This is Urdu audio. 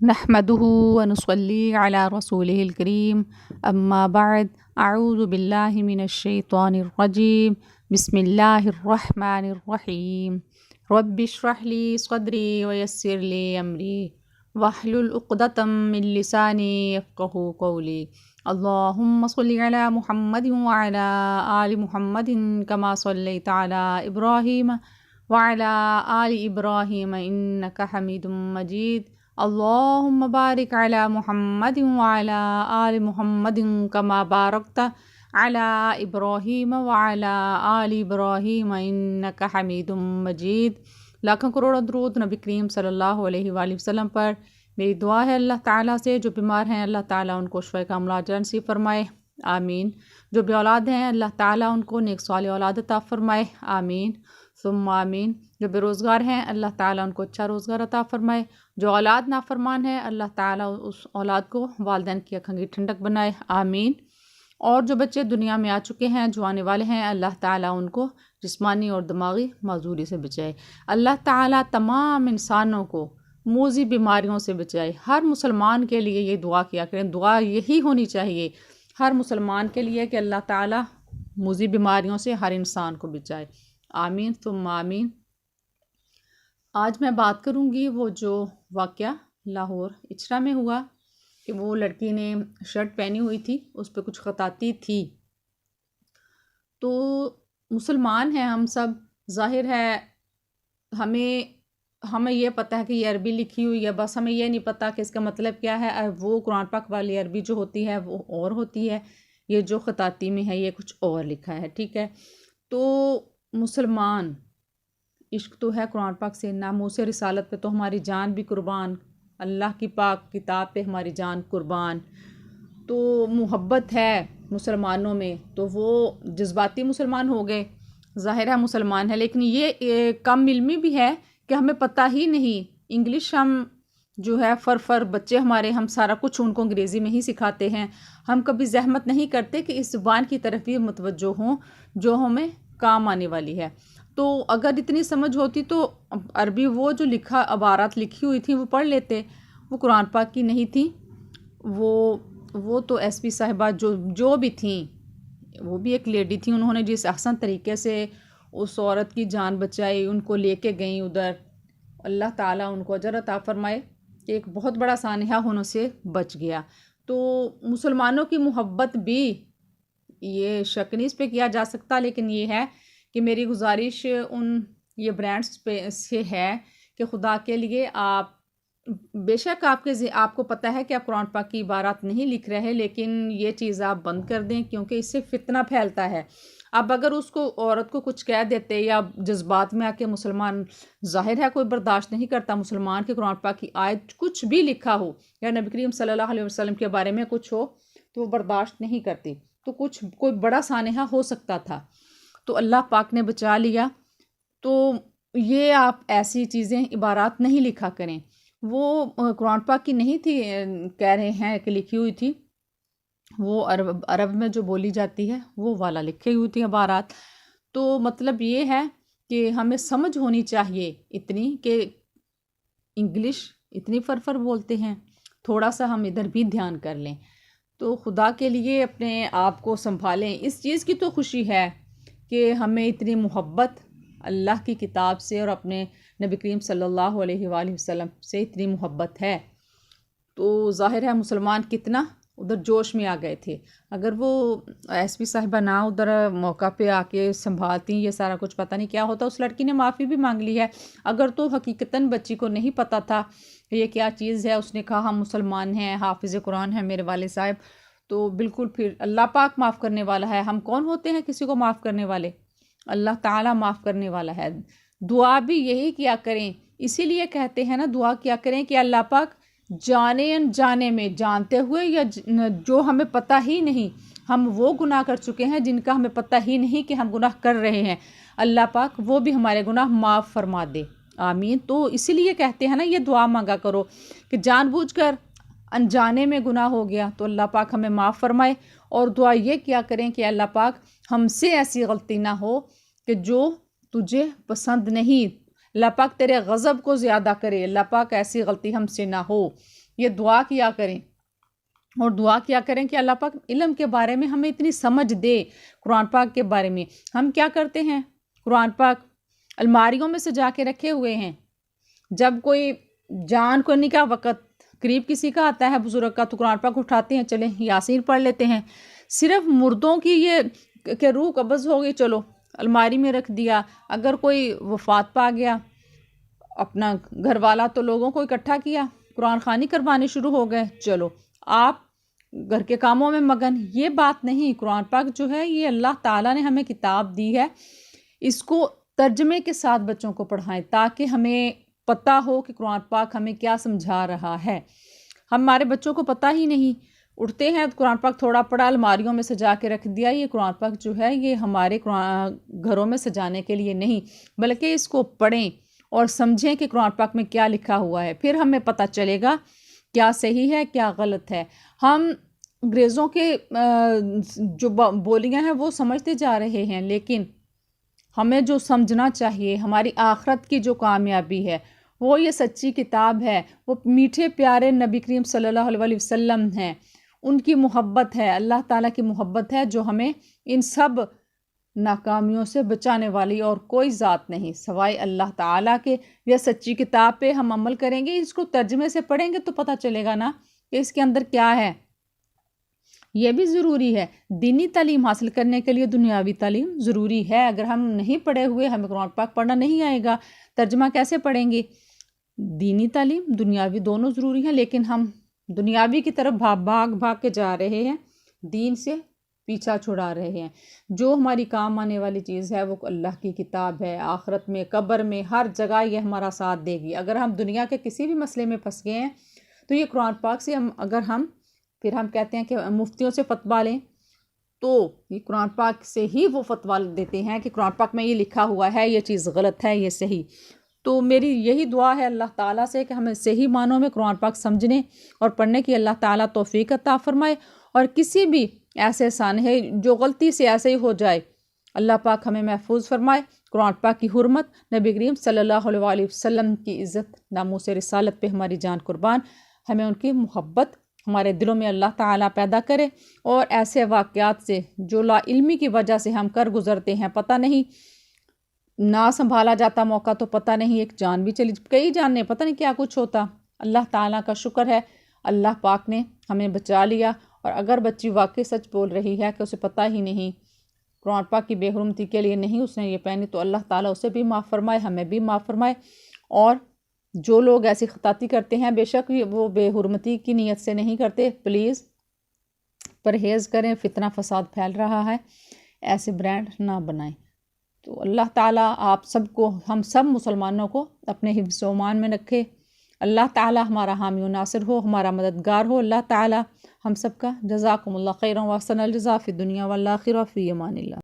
نحمده ونصلي على رسوله الكريم اما بعد اعوذ بالله من الشيطان الرجيم بسم الله الرحمن الرحيم رب اشرح لي صدري ويسر لي امري واحلل عقدة من لساني يفقهوا قولي اللهم صل على محمد وعلى آل محمد كما صليت على إبراهيم وعلى آل إبراهيم إنك حميد مجيد اللهم بارك على محمد وعلى آل محمد كما باركت على إبراهيم وعلى آل إبراهيم إنك حميد مجيد۔ لاکھوں کروڑوں درود نبی کریم صلی اللہ علیہ وآلہ وسلم پر۔ میری دعا ہے اللہ تعالیٰ سے جو بیمار ہیں اللہ تعالیٰ ان کو شفا کاملہ عاجلہ نصیب فرمائے، آمین۔ جو بے اولاد ہیں اللہ تعالیٰ ان کو نیک صالح اولاد عطا فرمائے، آمین ثم آمین۔ جو بے روزگار ہیں اللہ تعالیٰ ان کو اچھا روزگار عطا فرمائے۔ جو اولاد نافرمان ہے اللہ تعالیٰ اس اولاد کو والدین کی آنکھوں کی ٹھنڈک بنائے، آمین۔ اور جو بچے دنیا میں آ چکے ہیں جو آنے والے ہیں اللہ تعالیٰ ان کو جسمانی اور دماغی معذوری سے بچائے۔ اللہ تعالیٰ تمام انسانوں کو موذی بیماریوں سے بچائے۔ ہر مسلمان کے لیے یہ دعا کیا کریں، دعا یہی ہونی چاہیے ہر مسلمان کے لیے کہ اللہ تعالیٰ موذی بیماریوں سے ہر انسان کو بچائے، آمین ثم آمین۔ آج میں بات کروں گی وہ جو واقعہ لاہور اچھرا میں ہوا کہ وہ لڑکی نے شرٹ پہنی ہوئی تھی، اس پہ کچھ خطاطی تھی۔ تو مسلمان ہیں ہم سب، ظاہر ہے ہمیں یہ پتہ ہے کہ یہ عربی لکھی ہوئی ہے، بس ہمیں یہ نہیں پتہ کہ اس کا مطلب کیا ہے۔ وہ قرآن پاک والی عربی جو ہوتی ہے وہ اور ہوتی ہے، یہ جو خطاطی میں ہے یہ کچھ اور لکھا ہے، ٹھیک ہے۔ تو مسلمان عشق تو ہے قرآن پاک سے، ناموس رسالت پہ تو ہماری جان بھی قربان، اللہ کی پاک کتاب پہ ہماری جان قربان۔ تو محبت ہے مسلمانوں میں تو وہ جذباتی مسلمان ہو گئے، ظاہر ہے مسلمان ہے، لیکن یہ کم علمی بھی ہے کہ ہمیں پتہ ہی نہیں۔ انگلش ہم جو ہے فر بچے ہمارے، ہم سارا کچھ ان کو انگریزی میں ہی سکھاتے ہیں، ہم کبھی زحمت نہیں کرتے کہ اس زبان کی طرف بھی متوجہ ہوں جو ہمیں کام آنے والی ہے۔ تو اگر اتنی سمجھ ہوتی تو عربی وہ جو لکھا عبارات لکھی ہوئی تھیں وہ پڑھ لیتے، وہ قرآن پاک کی نہیں تھیں، وہ تو ایس پی صاحبہ جو بھی تھیں، وہ بھی ایک لیڈی تھیں، انہوں نے جس احسن طریقے سے اس عورت کی جان بچائی، ان کو لے کے گئیں ادھر، اللہ تعالیٰ ان کو اجر عطا فرمائے کہ ایک بہت بڑا سانحہ ہونے سے بچ گیا۔ تو مسلمانوں کی محبت بھی یہ شک نہیں اس پہ کیا جا سکتا، لیکن یہ ہے کہ میری گزارش یہ برانڈس پہ سے ہے کہ خدا کے لیے آپ بے شک آپ کو پتہ ہے کہ آپ قرآن پاک کی عبارات نہیں لکھ رہے، لیکن یہ چیز آپ بند کر دیں کیونکہ اس سے فتنہ پھیلتا ہے۔ اب اگر اس کو عورت کو کچھ کہہ دیتے یا جذبات میں آ کے مسلمان، ظاہر ہے کوئی برداشت نہیں کرتا مسلمان کے قرآن پاک کی آیت کچھ بھی لکھا ہو یا نبی کریم صلی اللہ علیہ وسلم کے بارے میں کچھ ہو تو وہ برداشت نہیں کرتی، تو کوئی بڑا سانحہ ہو سکتا تھا، تو اللہ پاک نے بچا لیا۔ تو یہ آپ ایسی چیزیں عبارات نہیں لکھا کریں، وہ قرآن پاک کی نہیں تھی، کہہ رہے ہیں کہ لکھی ہوئی تھی، وہ عرب میں جو بولی جاتی ہے وہ والا لکھی ہوئی تھی عبارات۔ تو مطلب یہ ہے کہ ہمیں سمجھ ہونی چاہیے اتنی کہ انگلش اتنی فر بولتے ہیں، تھوڑا سا ہم ادھر بھی دھیان کر لیں۔ تو خدا کے لیے اپنے آپ کو سنبھالیں۔ اس چیز کی تو خوشی ہے کہ ہمیں اتنی محبت اللہ کی کتاب سے اور اپنے نبی کریم صلی اللہ علیہ وآلہ وسلم سے اتنی محبت ہے، تو ظاہر ہے مسلمان کتنا ادھر جوش میں آ گئے تھے۔ اگر وہ ایس پی صاحبہ نہ ادھر موقع پہ آ کے سنبھالتی، یہ سارا کچھ پتہ نہیں کیا ہوتا۔ اس لڑکی نے معافی بھی مانگ لی ہے، اگر تو حقیقتاً بچی کو نہیں پتہ تھا یہ کیا چیز ہے، اس نے کہا ہم مسلمان ہیں، حافظ قرآن ہیں میرے والد صاحب، تو بالکل پھر اللہ پاک معاف کرنے والا ہے۔ ہم کون ہوتے ہیں کسی کو معاف کرنے والے؟ اللہ تعالیٰ معاف کرنے والا ہے۔ دعا بھی یہی کیا کریں، اسی لیے کہتے ہیں نا دعا کیا کریں کہ اللہ پاک جانے انجانے میں، جانتے ہوئے یا جو ہمیں پتہ ہی نہیں، ہم وہ گناہ کر چکے ہیں جن کا ہمیں پتہ ہی نہیں کہ ہم گناہ کر رہے ہیں، اللہ پاک وہ بھی ہمارے گناہ معاف فرما دے، آمین۔ تو اسی لیے کہتے ہیں نا یہ دعا مانگا کرو کہ جان بوجھ کر انجانے میں گناہ ہو گیا تو اللہ پاک ہمیں معاف فرمائے، اور دعا یہ کیا کریں کہ اللہ پاک ہم سے ایسی غلطی نہ ہو کہ جو تجھے پسند نہیں، اللہ پاک تیرے غضب کو زیادہ کرے، اللہ پاک ایسی غلطی ہم سے نہ ہو یہ دعا کیا کریں، اور دعا کیا کریں کہ اللہ پاک علم کے بارے میں ہمیں اتنی سمجھ دے، قرآن پاک کے بارے میں۔ ہم کیا کرتے ہیں، قرآن پاک الماریوں میں سجا کے رکھے ہوئے ہیں، جب کوئی جان کرنے کا وقت قریب کسی کا آتا ہے بزرگ کا تو قرآن پاک اٹھاتے ہیں، چلیں یاسین پڑھ لیتے ہیں۔ صرف مردوں کی یہ کہ روح قبض ہو گئی، چلو الماری میں رکھ دیا۔ اگر کوئی وفات پا گیا اپنا گھر والا تو لوگوں کو اکٹھا کیا، قرآن خوانی کروانے شروع ہو گئے، چلو آپ گھر کے کاموں میں مگن۔ یہ بات نہیں، قرآن پاک جو ہے یہ اللہ تعالیٰ نے ہمیں کتاب دی ہے، اس کو ترجمے کے ساتھ بچوں کو پڑھائیں تاکہ ہمیں پتہ ہو کہ قرآن پاک ہمیں کیا سمجھا رہا ہے۔ ہمارے بچوں کو پتہ ہی نہیں، اٹھتے ہیں قرآن پاک تھوڑا پڑھا، الماریوں میں سجا کے رکھ دیا۔ یہ قرآن پاک جو ہے یہ ہمارے گھروں میں سجانے کے لیے نہیں، بلکہ اس کو پڑھیں اور سمجھیں کہ قرآن پاک میں کیا لکھا ہوا ہے، پھر ہمیں پتہ چلے گا کیا صحیح ہے کیا غلط ہے۔ ہم انگریزوں کے جو بولیاں ہیں وہ سمجھتے جا رہے ہیں، لیکن ہمیں جو سمجھنا چاہیے، ہماری آخرت کی جو کامیابی ہے وہ یہ سچی کتاب ہے، وہ میٹھے پیارے نبی کریم صلی اللہ علیہ وسلم ہیں، ان کی محبت ہے، اللہ تعالیٰ کی محبت ہے جو ہمیں ان سب ناکامیوں سے بچانے والی اور کوئی ذات نہیں سوائے اللہ تعالیٰ کے۔ یہ سچی کتاب پہ ہم عمل کریں گے، اس کو ترجمے سے پڑھیں گے تو پتہ چلے گا نا کہ اس کے اندر کیا ہے۔ یہ بھی ضروری ہے، دینی تعلیم حاصل کرنے کے لیے دنیاوی تعلیم ضروری ہے۔ اگر ہم نہیں پڑھے ہوئے، ہمیں قرآن پاک پڑھنا نہیں آئے گا، ترجمہ کیسے پڑھیں گے؟ دینی تعلیم دنیاوی دونوں ضروری ہیں، لیکن ہم دنیاوی کی طرف بھاگ کے جا رہے ہیں، دین سے پیچھا چھڑا رہے ہیں۔ جو ہماری کام آنے والی چیز ہے وہ اللہ کی کتاب ہے، آخرت میں قبر میں ہر جگہ یہ ہمارا ساتھ دے گی۔ اگر ہم دنیا کے کسی بھی مسئلے میں پھنس گئے ہیں تو یہ قرآن پاک سے پھر ہم کہتے ہیں کہ مفتیوں سے فتویٰ لیں، تو یہ قرآن پاک سے ہی وہ فتویٰ دیتے ہیں کہ قرآن پاک میں یہ لکھا ہوا ہے، یہ چیز غلط ہے، یہ صحیح۔ تو میری یہی دعا ہے اللہ تعالیٰ سے کہ ہمیں صحیح معنوں میں قرآن پاک سمجھنے اور پڑھنے کی اللہ تعالیٰ توفیق عطا فرمائے، اور کسی بھی ایسے سانحے جو غلطی سے ایسے ہی ہو جائے اللہ پاک ہمیں محفوظ فرمائے۔ قرآن پاک کی حرمت، نبی کریم صلی اللہ علیہ وسلم کی عزت، ناموس رسالت پہ ہماری جان قربان، ہمیں ان کی محبت ہمارے دلوں میں اللہ تعالیٰ پیدا کرے، اور ایسے واقعات سے جو لا علمی کی وجہ سے ہم کر گزرتے ہیں، پتہ نہیں نہ سنبھالا جاتا موقع تو پتہ نہیں ایک جان بھی چلی، کئی جانیں پتہ نہیں کیا کچھ ہوتا۔ اللہ تعالیٰ کا شکر ہے اللہ پاک نے ہمیں بچا لیا، اور اگر بچی واقعی سچ بول رہی ہے کہ اسے پتہ ہی نہیں، قرآن پاک کی بے حرمتی کے لیے نہیں اس نے یہ پہنی، تو اللہ تعالیٰ اسے بھی معاف فرمائے، ہمیں بھی معاف فرمائے۔ اور جو لوگ ایسی خطاطی کرتے ہیں بے شک وہ بے حرمتی کی نیت سے نہیں کرتے، پلیز پرہیز کریں، فتنہ فساد پھیل رہا ہے، ایسے برانڈ نہ بنائیں۔ تو اللہ تعالیٰ آپ سب کو، ہم سب مسلمانوں کو اپنے حفظ و امان میں رکھے۔ اللہ تعالیٰ ہمارا حامی و ناصر ہو، ہمارا مددگار ہو۔ اللہ تعالیٰ ہم سب کا جزاکم اللہ خیرا و احسن الجزاء فی الدنیا والآخرہ، فی امان اللہ۔